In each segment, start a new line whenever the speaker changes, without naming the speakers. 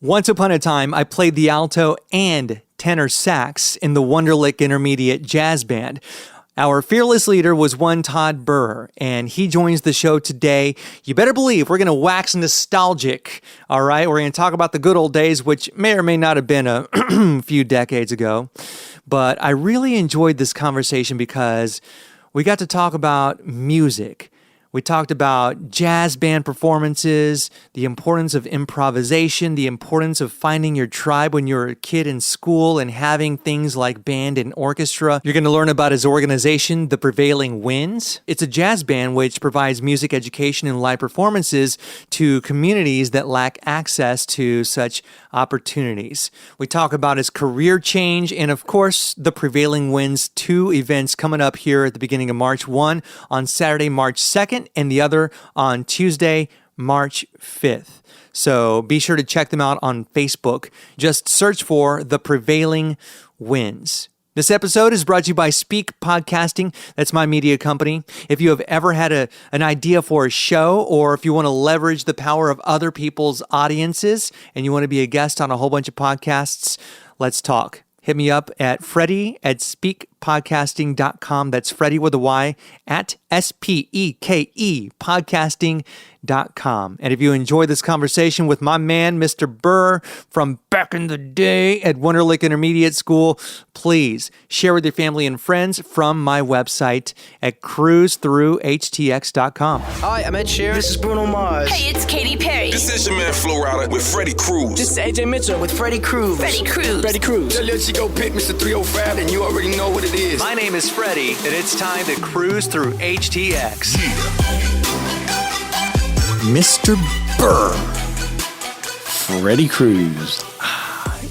Once upon a time, I played the alto and tenor sax in the Wunderlich Intermediate Jazz Band. Our fearless leader was one Todd Burrer, and he joins the show today. You better believe we're going to wax nostalgic, all right? We're going to talk about the good old days, which may or may not have been a few decades ago. But I really enjoyed this conversation because we got to talk about music. We talked about jazz band performances, the importance of improvisation, the importance of finding your tribe when you're a kid in school and having things like band and orchestra. You're going to learn about his organization, the Prevailing Winds. It's a jazz band which provides music education and live performances to communities that lack access to such opportunities. We talk about his career change and, of course, the Prevailing Winds 2 events coming up here at the beginning of March, one on Saturday, March 2nd, and the other on Tuesday, March 5th. So be sure to check them out on Facebook. Just search for The Prevailing Winds. This episode is brought to you by Speak Podcasting. That's my media company. If you have ever had an idea for a show, or if you want to leverage the power of other people's audiences and you want to be a guest on a whole bunch of podcasts, let's talk. Hit me up at Freddy at speakpodcasting.com. That's Freddy with a Y at SPEKE podcasting.com. And if you enjoy this conversation with my man, Mr. Burrer, from back in the day at Wunderlich Intermediate School, please share with your family and friends from my website at cruzthroughhtx.com.
Hi, I'm Ed Sheeran. This is Bruno Mars.
Hey, it's Katy Perry.
This is your man Flo Rida with Freddie Cruz.
This is AJ Mitchell with Freddie Cruz.
Freddie Cruz.
Freddie Cruz.
Tell your Chico pick Mr. 305 and you already know what it is.
My name is Freddy, and it's time to cruise through HTX. Mr. Burr.
Freddie Cruz.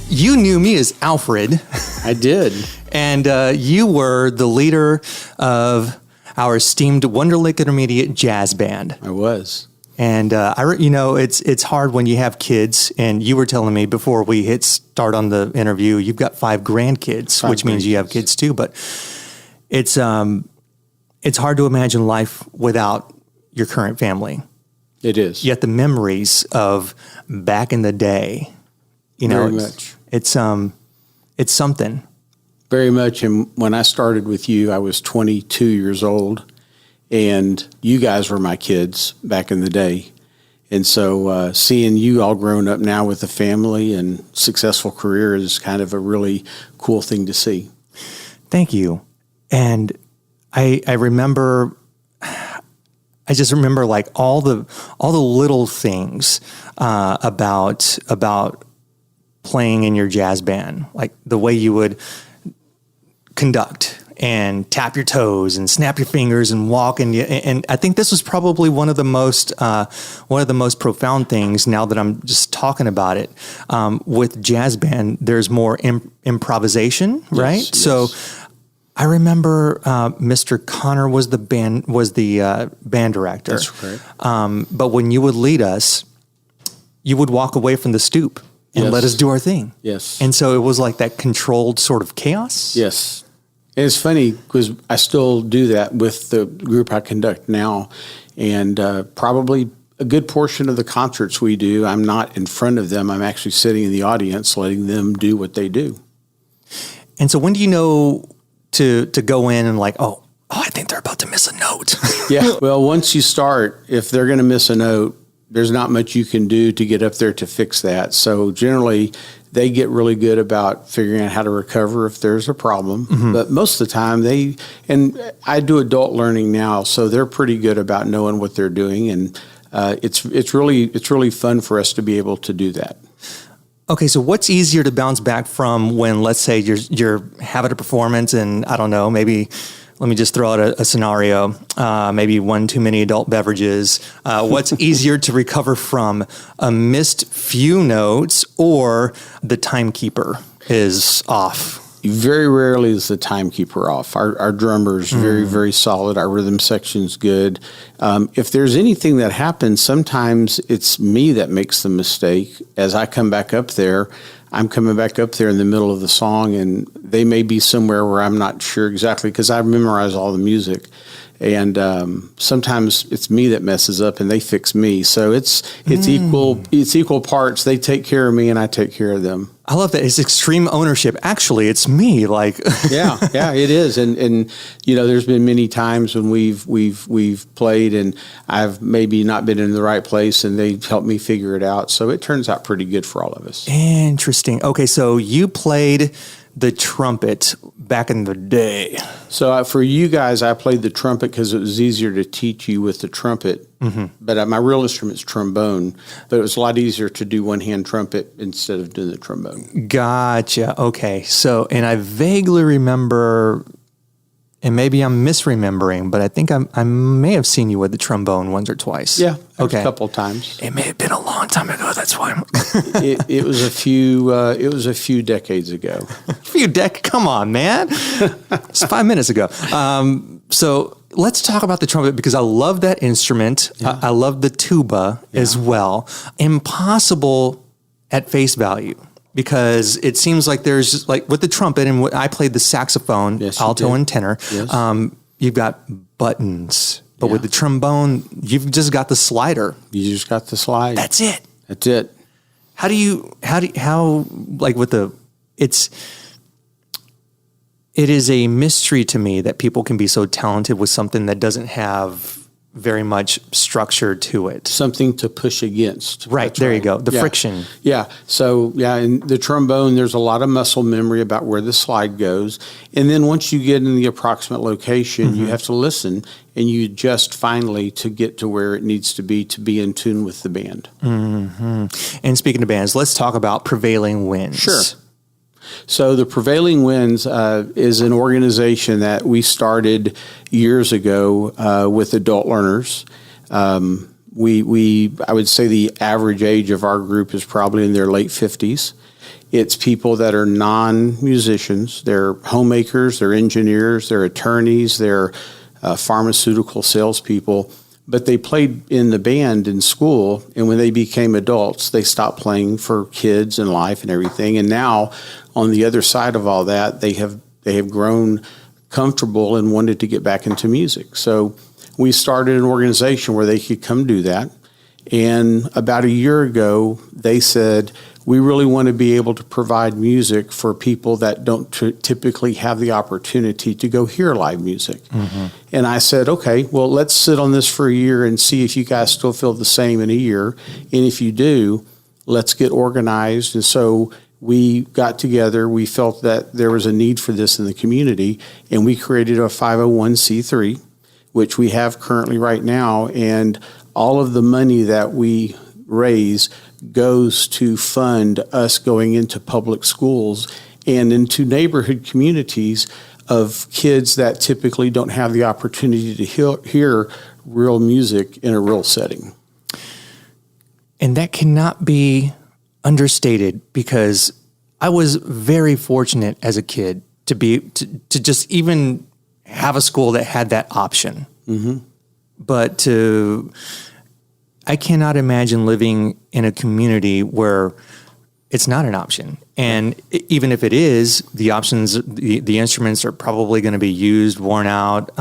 You knew me as Alfred.
I did.
And you were the leader of our esteemed Wunderlich Intermediate Jazz Band.
I was.
And it's hard when you have kids. And you were telling me before we hit start on the interview, you've got 5 grandkids, which means you have kids too. But it's hard to imagine life without your current family.
It is.
Yet the memories of back in the day,
Very much.
It's something.
Very much. And when I started with you, I was 22 years old, and you guys were my kids back in the day. And so seeing you all grown up now with a family and successful career is kind of a really cool thing to see.
Thank you. And I just remember like all the little things about playing in your jazz band, like the way you would conduct and tap your toes and snap your fingers and walk. And I think this was probably one of the most profound things. Now that I'm just talking about it, with jazz band, there's more improvisation, right?
Yes.
So I remember Mr. Connor was the band director.
That's correct.
But when you would lead us, you would walk away from the stoop and let us do our thing.
Yes.
And so it was like that controlled sort of chaos.
Yes. And it's funny because I still do that with the group I conduct now. And probably a good portion of the concerts we do, I'm not in front of them. I'm actually sitting in the audience, letting them do what they do.
And so when do you know to go in and like, oh, I think they're about to miss a note?
Yeah. Well, once you start, if they're going to miss a note, there's not much you can do to get up there to fix that. So generally, they get really good about figuring out how to recover if there's a problem. Mm-hmm. But most of the time, and I do adult learning now, so they're pretty good about knowing what they're doing, and it's really fun for us to be able to do that.
Okay, so what's easier to bounce back from when, let's say, you're having a performance and, I don't know, maybe, let me just throw out a scenario, maybe one too many adult beverages. What's easier to recover from, a missed few notes or the timekeeper is off?
Very rarely is the timekeeper off. Our drummer is very, very solid. Our rhythm section's good. If there's anything that happens, sometimes it's me that makes the mistake. As I come back up there, I'm coming back up there in the middle of the song, and they may be somewhere where I'm not sure exactly because I memorize all the music. And sometimes it's me that messes up and they fix me. So it's equal parts. They take care of me and I take care of them.
I love that. It's extreme ownership. Actually, it's me. Like,
yeah, it is. And there's been many times when we've played and I've maybe not been in the right place and they helped me figure it out. So it turns out pretty good for all of us.
Interesting. Okay, so you played the trumpet back in the day.
So for you guys, I played the trumpet because it was easier to teach you with the trumpet. Mm-hmm. But my real instrument's trombone. But it was a lot easier to do one-hand trumpet instead of doing the trombone.
Gotcha. Okay. So, and I vaguely remember, and maybe I'm misremembering, but I think I may have seen you with the trombone once or twice.
Yeah.
Okay.
A couple times.
It may have been a long time ago. That's why.
It was a few decades ago.
Come on, man. It's 5 minutes ago. So let's talk about the trumpet because I love that instrument. Yeah. I love the tuba as well. Impossible at face value. Because it seems like there's like with the trumpet and I played the saxophone, alto and tenor. Yes. You've got buttons, but with the trombone, you've just got the slider.
You just got the slide.
That's it.
That's it.
It is a mystery to me that people can be so talented with something that doesn't have very much structure to it.
Something to push against.
Right. There you go. The friction.
Yeah. So, in the trombone, there's a lot of muscle memory about where the slide goes. And then once you get in the approximate location, you have to listen and you adjust finally to get to where it needs to be in tune with the band.
Mm-hmm. And speaking of bands, let's talk about Prevailing Winds.
Sure. So the Prevailing Winds is an organization that we started years ago with adult learners. I would say the average age of our group is probably in their late 50s. It's people that are non-musicians. They're homemakers, they're engineers, they're attorneys, they're pharmaceutical salespeople. But they played in the band in school, and when they became adults, they stopped playing for kids and life and everything. And now, on the other side of all that, they have grown comfortable and wanted to get back into music. So we started an organization where they could come do that. And about a year ago, they said, we really want to be able to provide music for people that don't typically have the opportunity to go hear live music. Mm-hmm. And I said, okay, well, let's sit on this for a year and see if you guys still feel the same in a year. And if you do, let's get organized. And so we got together. We felt that there was a need for this in the community. And we created a 501c3, which we have currently right now. And all of the money that we raise goes to fund us going into public schools and into neighborhood communities of kids that typically don't have the opportunity to hear real music in a real setting.
And that cannot be understated because I was very fortunate as a kid to just even have a school that had that option. Mm-hmm. But I cannot imagine living in a community where it's not an option. And even if it is, the options, the instruments are probably going to be used, worn out.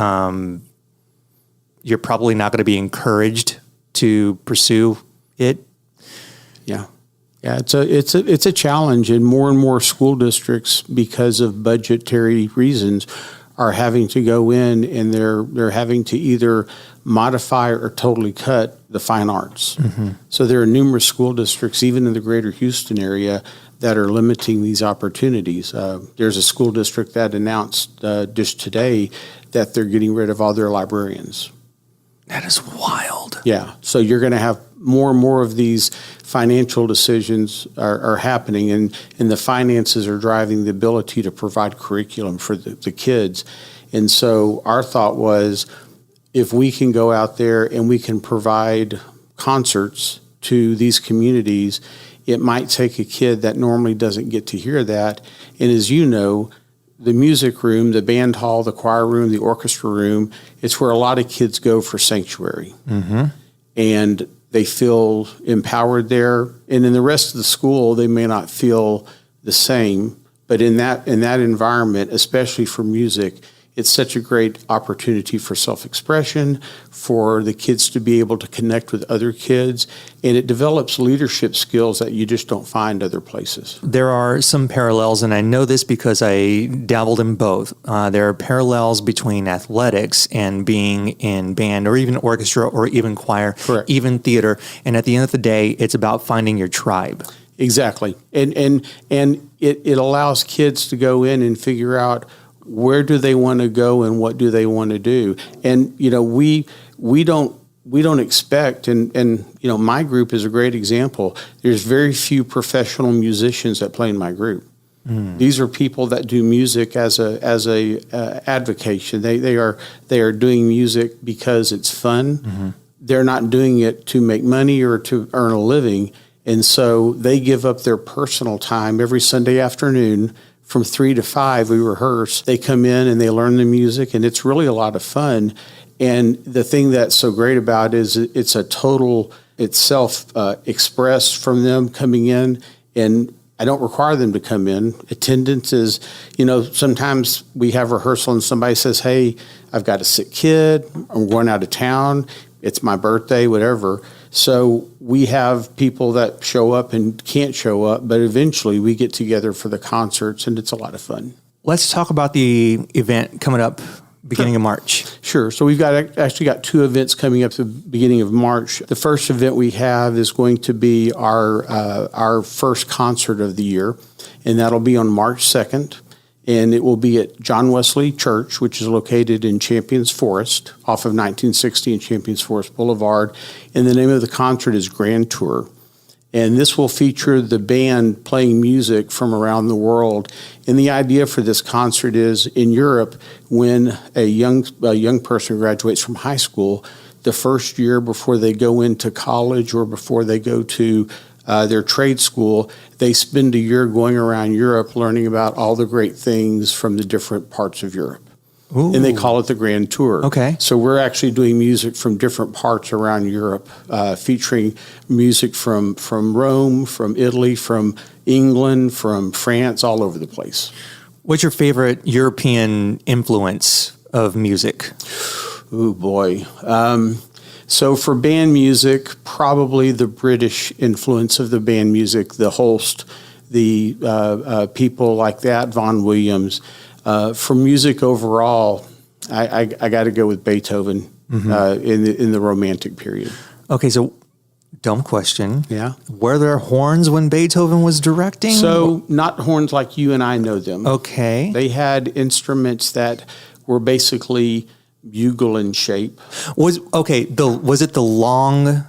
You're probably not going to be encouraged to pursue it.
Yeah. Yeah, it's a challenge, and more school districts, because of budgetary reasons, are having to go in and they're having to either modify or totally cut the fine arts. Mm-hmm. So there are numerous school districts, even in the greater Houston area, that are limiting these opportunities. There's a school district that announced just today that they're getting rid of all their librarians.
That is wild.
Yeah. So you're going to have more and more of these financial decisions are happening, and the finances are driving the ability to provide curriculum for the kids. And so our thought was, if we can go out there and we can provide concerts to these communities, it might take a kid that normally doesn't get to hear that. And as you know, the music room, the band hall, the choir room, the orchestra room, it's where a lot of kids go for sanctuary. Mm-hmm. And they feel empowered there. And in the rest of the school, they may not feel the same. But in that environment, especially for music, it's such a great opportunity for self-expression, for the kids to be able to connect with other kids, and it develops leadership skills that you just don't find other places.
There are some parallels, and I know this because I dabbled in both. There are parallels between athletics and being in band or even orchestra or even choir,
Correct.
even theater. And at the end of the day, it's about finding your tribe.
Exactly. And it allows kids to go in and figure out where do they want to go and what do they want to do. And, we don't expect, and my group is a great example. There's very few professional musicians that play in my group. These are people that do music as a advocation. They are doing music because it's fun. Mm-hmm. They're not doing it to make money or to earn a living. And so they give up their personal time every Sunday afternoon from 3 to 5. We rehearse. They come in and they learn the music, and it's really a lot of fun. And the thing that's so great about it is it's self-expressed from them coming in, and I don't require them to come in. Attendance is, sometimes we have rehearsal and somebody says, hey, I've got a sick kid, I'm going out of town, it's my birthday, whatever. So we have people that show up and can't show up, but eventually we get together for the concerts, and it's a lot of fun.
Let's talk about the event coming up beginning of March.
Sure. So we've actually got 2 events coming up at the beginning of March. The first event we have is going to be our first concert of the year, and that'll be on March 2nd. And it will be at John Wesley Church, which is located in Champions Forest, off of 1960 and Champions Forest Boulevard. And the name of the concert is Grand Tour. And this will feature the band playing music from around the world. And the idea for this concert is, in Europe, when a young person graduates from high school, the first year before they go into college or before they go to their trade school, they spend a year going around Europe learning about all the great things from the different parts of Europe. Ooh. And they call it the Grand Tour.
Okay.
So we're actually doing music from different parts around Europe, featuring music from Rome, from Italy, from England, from France, all over the place.
What's your favorite European influence of music?
Oh, boy. So for band music, probably the British influence of the band music, the Holst, the people like that, Vaughan Williams. For music overall, I got to go with Beethoven in the Romantic period.
Okay, so dumb question.
Yeah.
Were there horns when Beethoven was directing?
So not horns like you and I know them.
Okay.
They had instruments that were basically bugle in shape.
Was it the long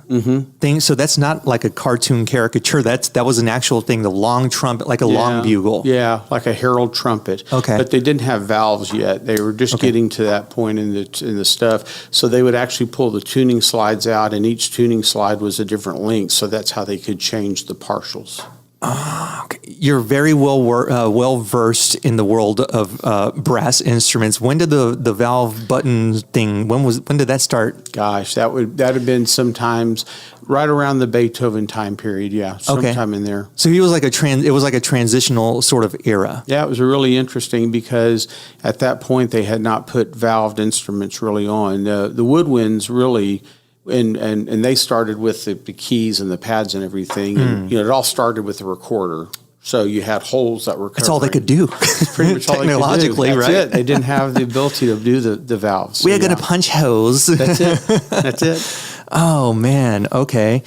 thing? So that's not like a cartoon caricature. That was an actual thing. The long trumpet, like a long bugle.
Yeah, like a herald trumpet.
Okay,
but they didn't have valves yet. They were just getting to that point in the stuff. So they would actually pull the tuning slides out, and each tuning slide was a different length. So that's how they could change the partials.
Okay. You're very well versed in the world of brass instruments. When did the valve button thing? When did that start?
Gosh, that have been sometimes right around the Beethoven time period. Yeah, sometime in there.
So he was like it was like a transitional sort of era.
Yeah, it was really interesting because at that point they had not put valved instruments really on. The woodwinds really. And they started with the keys and the pads and everything. And, it all started with the recorder. So you had holes that were covering.
That's all they could do.
Pretty much all
technologically,
they could do.
right?
That's it. They didn't have the ability to do the valves.
We are going to punch holes.
That's it. That's it.
Oh, man. Okay.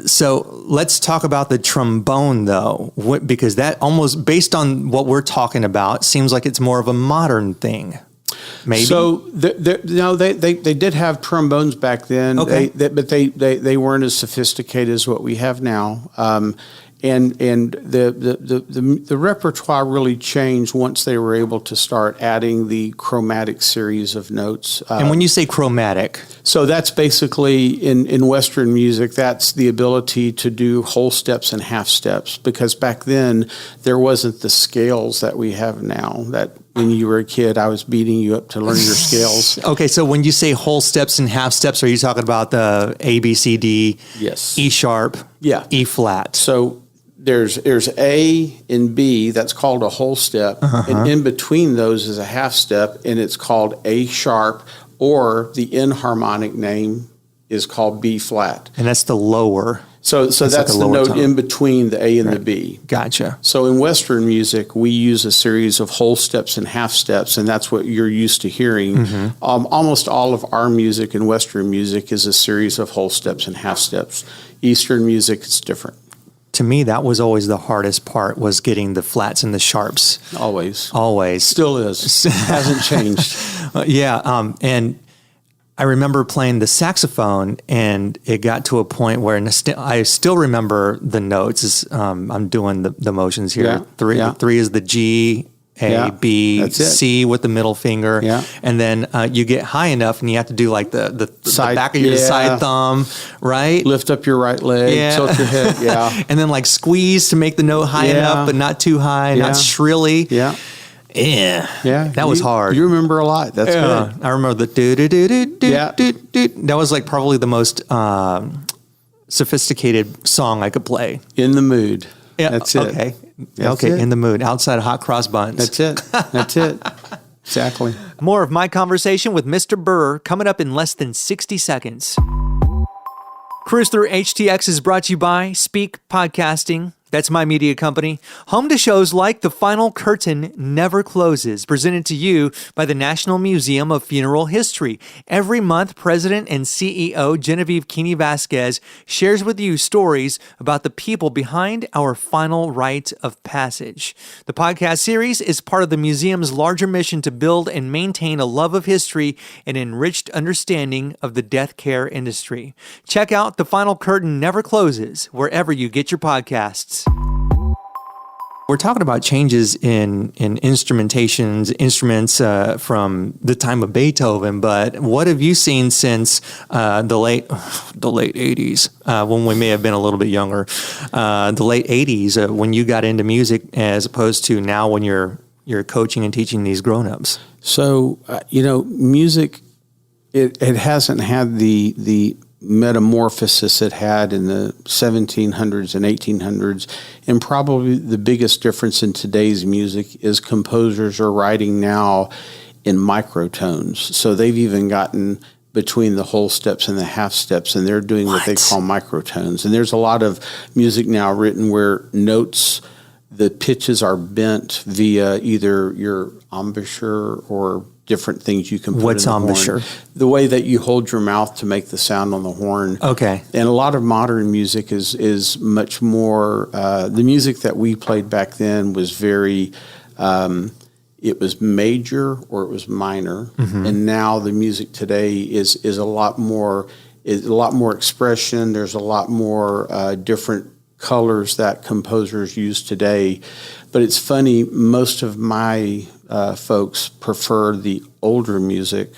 So let's talk about the trombone, though, because that almost, based on what we're talking about, seems like it's more of a modern thing. Maybe. So
they did have trombones back then.
Okay.
But they weren't as sophisticated as what we have now. And the repertoire really changed once they were able to start adding the chromatic series of notes.
And when you say chromatic,
so that's basically in Western music, that's the ability to do whole steps and half steps. Because back then there wasn't the scales that we have now. That when you were a kid, I was beating you up to learn your scales.
Okay, so when you say whole steps and half steps, are you talking about the A, B, C, D,
yes,
E sharp,
yeah,
E flat?
So there's A and B, that's called a whole step, and in between those is a half step, and it's called A sharp, or the enharmonic name is called B flat.
And that's the lower.
So that's
like a
the
lower
note
tone.
in between the A and the B.
Gotcha.
So in Western music, we use a series of whole steps and half steps, and that's what you're used to hearing. Almost all of our music in Western music is a series of whole steps and half steps. Eastern music is different.
To me, that was always the hardest part, was getting the flats and the sharps.
Always. Still is. Hasn't changed.
And I remember playing the saxophone, and it got to a point where I still remember the notes. I'm doing the motions here.
Yeah.
Three is the G, A, B,
That's it.
C with the middle finger.
Yeah.
And then you get high enough, and you have to do like the
Side-
back of your
yeah.
side thumb, right?
Lift up your right leg, tilt your head,
And then like squeeze to make the note high enough, but not too high, not shrilly.
Yeah.
That was hard.
You remember a lot. That's good.
I remember the do-do-do-do-do-do-do.
Yeah.
That was like probably the most sophisticated song I could play.
In the mood.
Yeah.
That's it.
Okay.
That's
okay.
it.
In the mood. Outside of hot cross buns.
That's it. That's it. Exactly.
More of my conversation with Mr. Burrer coming up in less than 60 seconds. Cruise Through HTX is brought to you by Speak Podcasting. That's my media company. Home to shows like The Final Curtain Never Closes, presented to you by the National Museum of Funeral History. Every month, President and CEO Genevieve Keeney Vasquez shares with you stories about the people behind our final rite of passage. The podcast series is part of the museum's larger mission to build and maintain a love of history and enriched understanding of the death care industry. Check out The Final Curtain Never Closes wherever you get your podcasts. We're talking about changes in instruments from the time of Beethoven, but what have you seen since the late 80s, when we may have been a little bit younger, the late 80s, when you got into music, as opposed to now when you're coaching and teaching these grown-ups?
So, music, it hasn't had the metamorphosis it had in the 1700s and 1800s. And probably the biggest difference in today's music is composers are writing now in microtones. So they've even gotten between the whole steps and the half steps, and they're doing what they call microtones. And there's a lot of music now written where notes, the pitches are bent via either your embouchure or different things you can put
What's
in the
embouchure?
horn. The way that you hold your mouth to make the sound on the horn.
Okay.
And a lot of modern music is much more, the music that we played back then was very, it was major or it was minor. And now the music today is a lot more expression. There's a lot more different colors that composers use today. But it's funny, most of my folks prefer the older music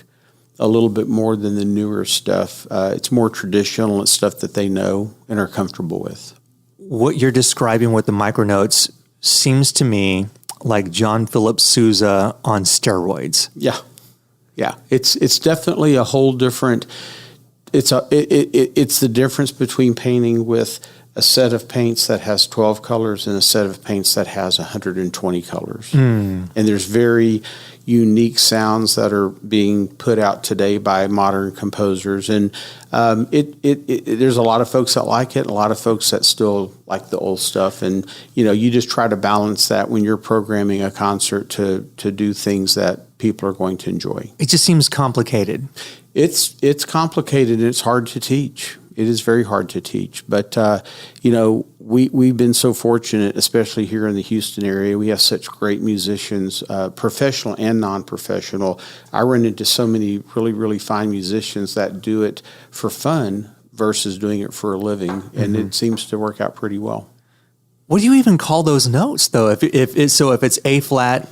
a little bit more than the newer stuff. It's more traditional. It's stuff that they know and are comfortable with.
What you're describing with the micronotes seems to me like John Philip Sousa on steroids.
Yeah. It's definitely a whole different. It's the difference between painting with a set of paints that has 12 colors and a set of paints that has 120 colors. And there's very unique sounds that are being put out today by modern composers. And there's a lot of folks that like it, a lot of folks that still like the old stuff. And, you just try to balance that when you're programming a concert to do things that people are going to enjoy.
It just seems complicated.
It's complicated and it's hard to teach. It is very hard to teach, but we've been so fortunate, especially here in the Houston area. We have such great musicians, professional and non-professional. I run into so many really, really fine musicians that do it for fun versus doing it for a living, and it seems to work out pretty well.
What do you even call those notes, though? If it's A flat,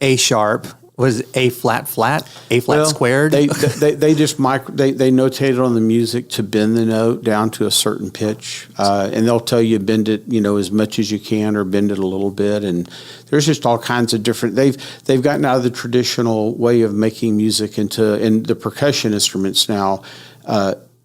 A sharp. Was it A flat, A flat squared?
They just they notate it on the music to bend the note down to a certain pitch, and they'll tell you bend it as much as you can or bend it a little bit. And there's just all kinds of different. They've gotten out of the traditional way of making music and the percussion instruments now.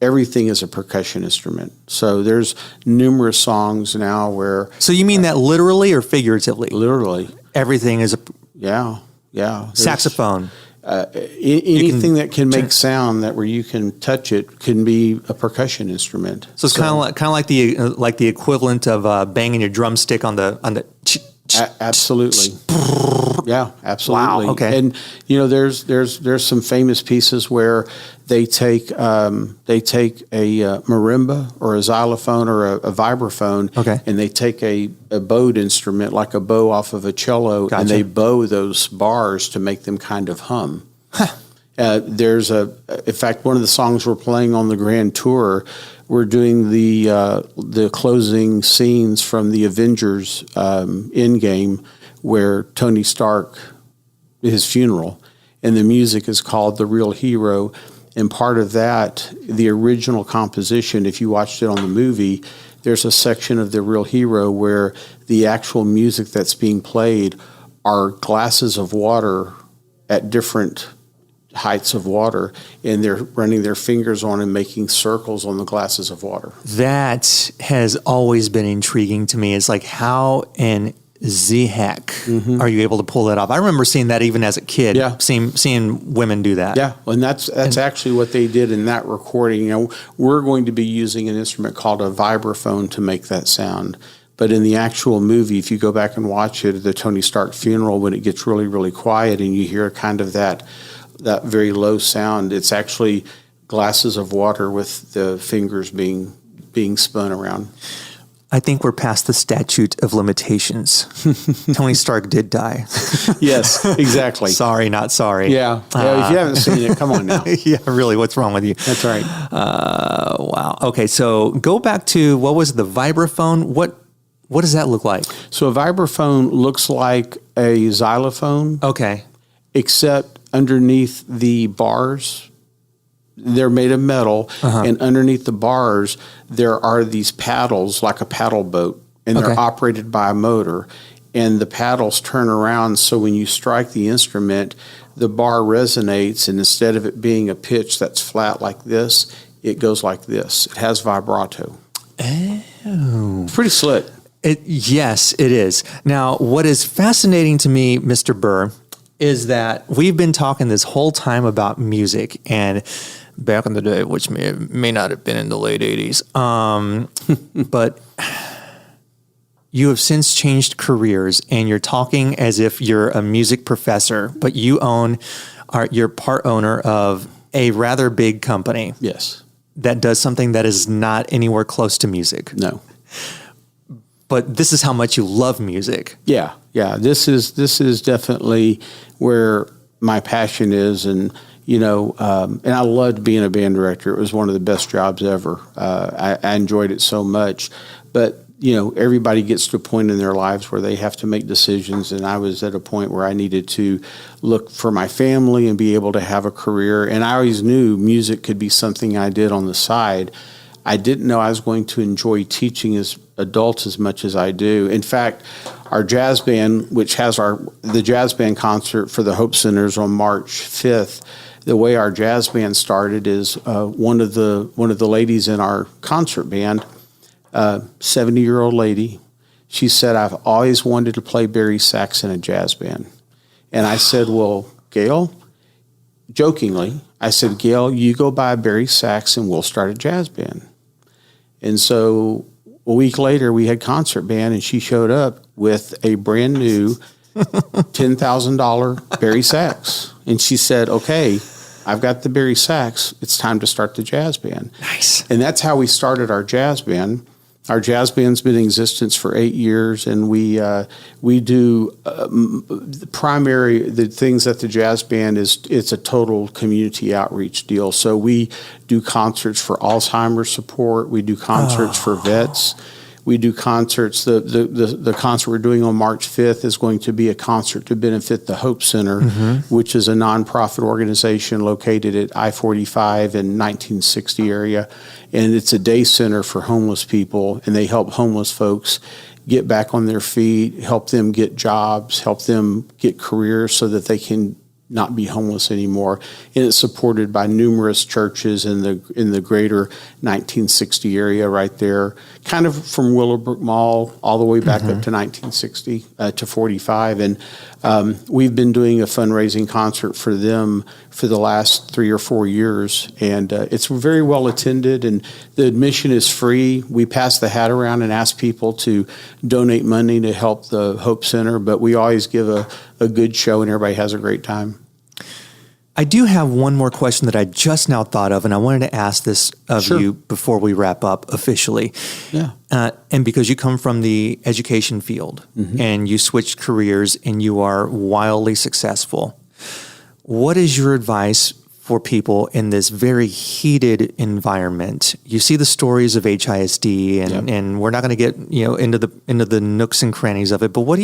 everything is a percussion instrument. So there's numerous songs now where
So you mean that literally or figuratively?
literally,
Everything is a
yeah. There's,
saxophone.
anything that can make sound that where you can touch it can be a percussion instrument.
So it's kind of like the equivalent of banging your drumstick on the.
Absolutely. Yeah, absolutely.
Wow, okay.
And there's some famous pieces where they take a marimba or a xylophone or a vibraphone,
okay,
and they take a bowed instrument like a bow off of a cello,
Gotcha.
and they bow those bars to make them kind of hum. In fact, one of the songs we're playing on the grand tour, we're doing the closing scenes from the Avengers Endgame, where Tony Stark, his funeral, and the music is called "The Real Hero." And part of that, the original composition, if you watched it on the movie, there's a section of "The Real Hero" where the actual music that's being played are glasses of water at different heights of water, and they're running their fingers on and making circles on the glasses of water.
That has always been intriguing to me. It's like, how in the heck are you able to pull that off? I remember seeing that even as a kid, seeing women do that.
Yeah, and that's actually what they did in that recording. We're going to be using an instrument called a vibraphone to make that sound. But in the actual movie, if you go back and watch it, the Tony Stark funeral, when it gets really, really quiet and you hear kind of that very low sound, it's actually glasses of water with the fingers being spun around.
I think we're past the statute of limitations. Tony Stark did die.
Yes, exactly.
Sorry, not sorry.
Yeah. If you haven't seen it, come on now.
Yeah, really, what's wrong with you?
That's right.
Wow. Okay, so go back to, what was the vibraphone? What does that look like?
So a vibraphone looks like a xylophone.
Okay.
Except underneath the bars, they're made of metal, and underneath the bars, there are these paddles like a paddle boat, and they're operated by a motor, and the paddles turn around, so when you strike the instrument, the bar resonates, and instead of it being a pitch that's flat like this, it goes like this. It has vibrato.
Oh.
It's pretty slick.
Yes, it is. Now, what is fascinating to me, Mr. Burr, is that we've been talking this whole time about music, and back in the day, which may not have been in the late 80s, but you have since changed careers, and you're talking as if you're a music professor, but you're part owner of a rather big company.
Yes.
That does something that is not anywhere close to music.
No.
But this is how much you love music.
Yeah. This is definitely where my passion is, and and I loved being a band director. It was one of the best jobs ever. I enjoyed it so much, but everybody gets to a point in their lives where they have to make decisions, and I was at a point where I needed to look for my family and be able to have a career. And I always knew music could be something I did on the side. I didn't know I was going to enjoy teaching as adults as much as I do. In fact, our jazz band, which has the jazz band concert for the Hope Centers on March 5th, the way our jazz band started is one of the ladies in our concert band, 70-year-old lady, she said, "I've always wanted to play Barry sax in a jazz band." And I said, "Well, Gail," jokingly, I said, "Gail, you go buy Barry sax and we'll start a jazz band." And so a week later, we had concert band, and she showed up with a brand new $10,000 Barry sax. And she said, "Okay, I've got the Barry sax. It's time to start the jazz band."
Nice.
And that's how we started our jazz band. Our jazz band's been in existence for 8 years, and we do the things at the jazz band it's a total community outreach deal. So we do concerts for Alzheimer's support. We do concerts for vets. We do concerts. The concert we're doing on March 5th is going to be a concert to benefit the Hope Center, which is a nonprofit organization located at I-45 in 1960 area. And it's a day center for homeless people, and they help homeless folks get back on their feet, help them get jobs, help them get careers so that they can not be homeless anymore. And it's supported by numerous churches in the greater 1960 area right there, kind of from Willowbrook Mall all the way back up to 1960 to 45. And we've been doing a fundraising concert for them for the last 3 or 4 years. And it's very well attended, and the admission is free. We pass the hat around and ask people to donate money to help the Hope Center, but we always give a good show and everybody has a great time.
I do have one more question that I just now thought of, and I wanted to ask this of
Sure.
you before we wrap up officially.
Yeah.
And because you come from the education field and you switched careers and you are wildly successful, what is your advice for people in this very heated environment? You see the stories of HISD, and we're not going to get into the nooks and crannies of it. But what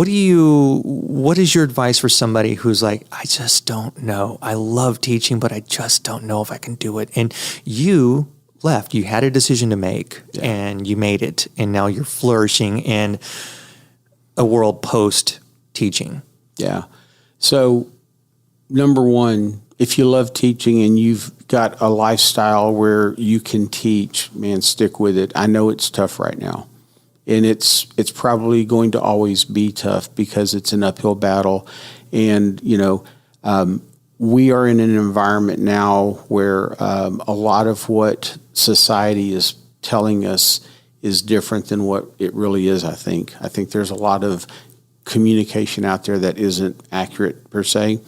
is your advice for somebody who's like, I just don't know. I love teaching, but I just don't know if I can do it. And you left. You had a decision to make, and you made it, and now you're flourishing in a world post teaching.
Yeah. So, number one, if you love teaching and you've got a lifestyle where you can teach, man, stick with it. I know it's tough right now. And it's probably going to always be tough because it's an uphill battle. And, we are in an environment now where a lot of what society is telling us is different than what it really is, I think. I think there's a lot of communication out there that isn't accurate per se.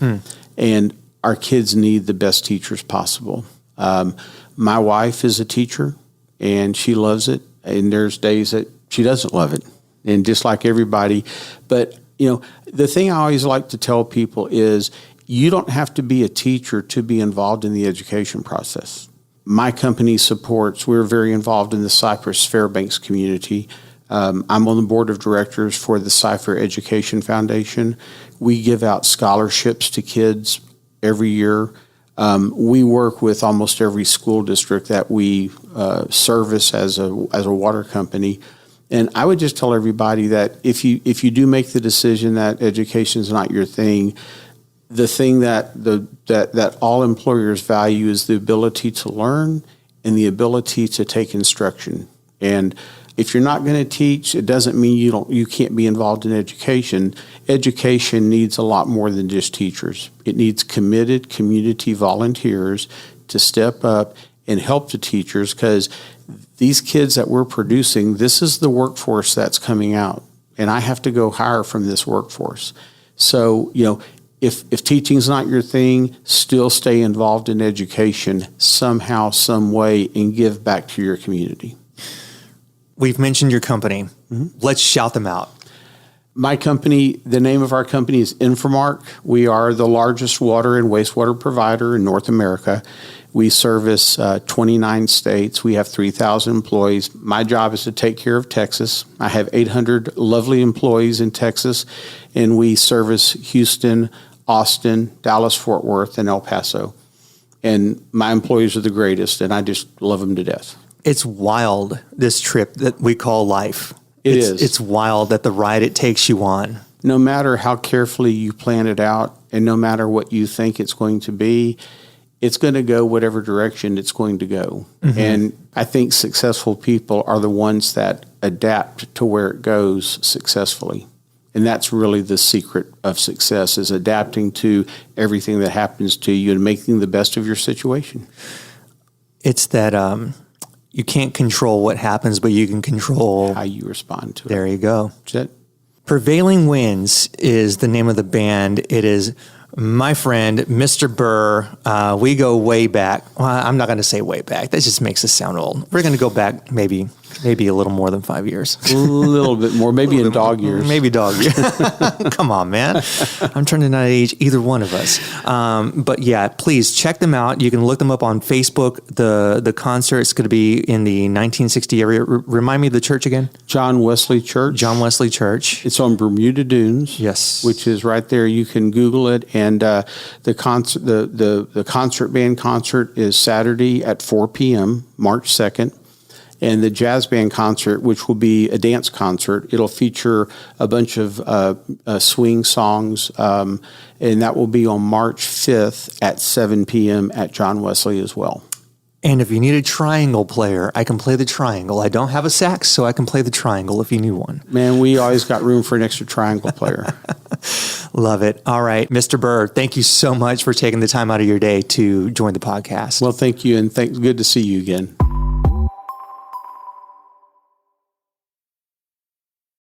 And our kids need the best teachers possible. My wife is a teacher, and she loves it. And there's days that she doesn't love it, and just like everybody. But, the thing I always like to tell people is you don't have to be a teacher to be involved in the education process. My company we're very involved in the Cypress Fairbanks community. I'm on the board of directors for the Cypher Education Foundation. We give out scholarships to kids every year. We work with almost every school district that we service as a water company. And I would just tell everybody that if you do make the decision that education is not your thing, the thing that all employers value is the ability to learn and the ability to take instruction. And if you're not going to teach, it doesn't mean you can't be involved in education. Education needs a lot more than just teachers. It needs committed community volunteers to step up and help the teachers, because these kids that we're producing, this is the workforce that's coming out, and I have to go hire from this workforce. So, if teaching's not your thing, still stay involved in education somehow, some way, and give back to your community.
We've mentioned your company. Let's shout them out.
My company, the name of our company is Infomark. We are the largest water and wastewater provider in North America. We service 29 states. We have 3,000 employees. My job is to take care of Texas. I have 800 lovely employees in Texas, and we service Houston, Austin, Dallas-Fort Worth, and El Paso. And my employees are the greatest, and I just love them to death.
It's wild, this trip that we call life.
It is.
It's wild that the ride it takes you on.
No matter how carefully you plan it out, and no matter what you think it's going to be, it's going to go whatever direction it's going to go. And I think successful people are the ones that adapt to where it goes successfully. And that's really the secret of success, is adapting to everything that happens to you and making the best of your situation.
It's that you can't control what happens, but you can control
how you respond to it.
There you go.
That's it.
Prevailing Winds is the name of the band. It is my friend, Mr. Burrer. We go way back. Well, I'm not going to say way back. That just makes us sound old. We're going to go back maybe a little more than 5 years.
A little bit more, maybe in dog years.
Maybe dog years. Come on, man. I'm trying to not age either one of us. But yeah, please check them out. You can look them up on Facebook. The concert is going to be in the 1960 area. Remind me of the church again?
John Wesley Church.
John Wesley Church.
It's on Bermuda Dunes.
Yes.
Which is right there. You can Google it. And the concert band concert is Saturday at 4 p.m., March 2nd. And the jazz band concert, which will be a dance concert, it'll feature a bunch of swing songs, and that will be on March 5th at 7 p.m. at John Wesley as well.
And if you need a triangle player, I can play the triangle. I don't have a sax, so I can play the triangle if you need one.
Man, we always got room for an extra triangle player.
Love it. All right, Mr. Burrer, thank you so much for taking the time out of your day to join the podcast.
Well, thank you, and good to see you again.